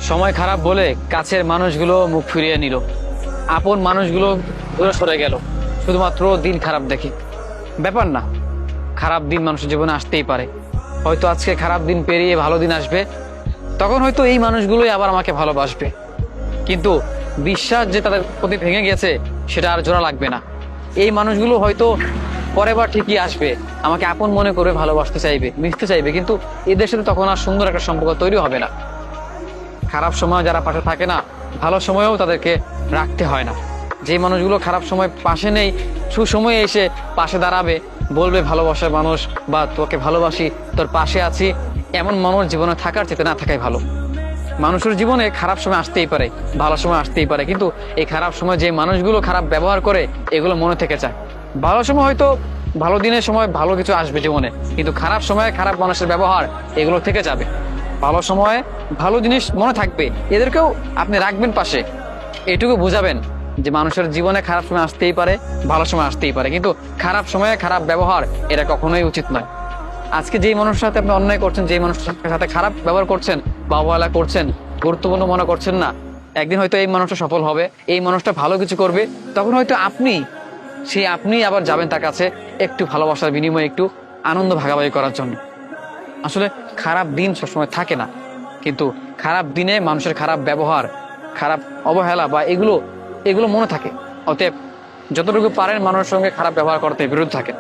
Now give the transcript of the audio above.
সময় খারাপ বলে কাছের মানুষগুলো মুখ ফিরিয়ে নিল, আপন মানুষগুলো দূরে সরে গেল, শুধুমাত্র দিন খারাপ দেখে। ব্যাপার না, খারাপ দিন মানুষের জীবনে আসতেই পারে। হয়তো আজকে খারাপ দিন পেরিয়ে ভালো দিন আসবে, তখন হয়তো এই মানুষগুলোই আবার আমাকে ভালোবাসবে। কিন্তু বিশ্বাস যে তাদের প্রতি ভেঙে গেছে সেটা আর জোড়া লাগবে না। এই মানুষগুলো হয়তো পরের বার ঠিকই আসবে, আমাকে আপন মনে করে ভালোবাসতে চাইবে, মিশতে চাইবে, কিন্তু এদের সাথে তখন আর সুন্দর একটা সম্পর্ক তৈরি হবে না। খারাপ সময় যারা পাশে থাকে না, ভালো সময়েও তাদেরকে রাখতে হয় না। যে মানুষগুলো খারাপ সময় পাশে নেই, সুসময়ে এসে পাশে দাঁড়াবে, বলবে ভালোবাসার মানুষ বা তোকে ভালোবাসি, তোর পাশে আছি, এমন মানুষ জীবনে থাকার চেতে না থাকাই ভালো। মানুষের জীবনে খারাপ সময় আসতেই পারে, ভালো সময় আসতেই পারে, কিন্তু এই খারাপ সময় যে মানুষগুলো খারাপ ব্যবহার করে এগুলো মনে থেকে যায়। ভালো সময় হয়তো ভালো দিনের সময় ভালো কিছু আসবে জীবনে, কিন্তু খারাপ সময়ে খারাপ মানুষের ব্যবহার এগুলো থেকে যাবে। ভালো সময়ে ভালো জিনিস মনে থাকবে, এদেরকেও আপনি রাখবেন পাশে, এটুকু বুঝাবেন যে মানুষের জীবনে খারাপ সময় আসতেই পারে, ভালো সময় আসতেই পারে, কিন্তু খারাপ সময়ে খারাপ ব্যবহার এটা কখনোই উচিত নয়। আজকে যেই মানুষের সাথে আপনি অন্যায় করছেন, যেই মানুষের সাথে খারাপ ব্যবহার করছেন বা অবহেলা করছেন, গুরুত্বপূর্ণ মনে করছেন না, একদিন হয়তো এই মানুষটা সফল হবে, এই মানুষটা ভালো কিছু করবে, তখন হয়তো আপনি আবার যাবেন তার কাছে একটু ভালোবাসার বিনিময়ে, একটু আনন্দ ভাগাভাগি করার জন্য। আসলে খারাপ দিন সবসময় থাকে না, কিন্তু খারাপ দিনে মানুষের খারাপ ব্যবহার, খারাপ অবহেলা বা এগুলো মনে থাকে। অতএব যতটুকু পারেন মানুষের সঙ্গে খারাপ ব্যবহার করতে বিরত থাকেন।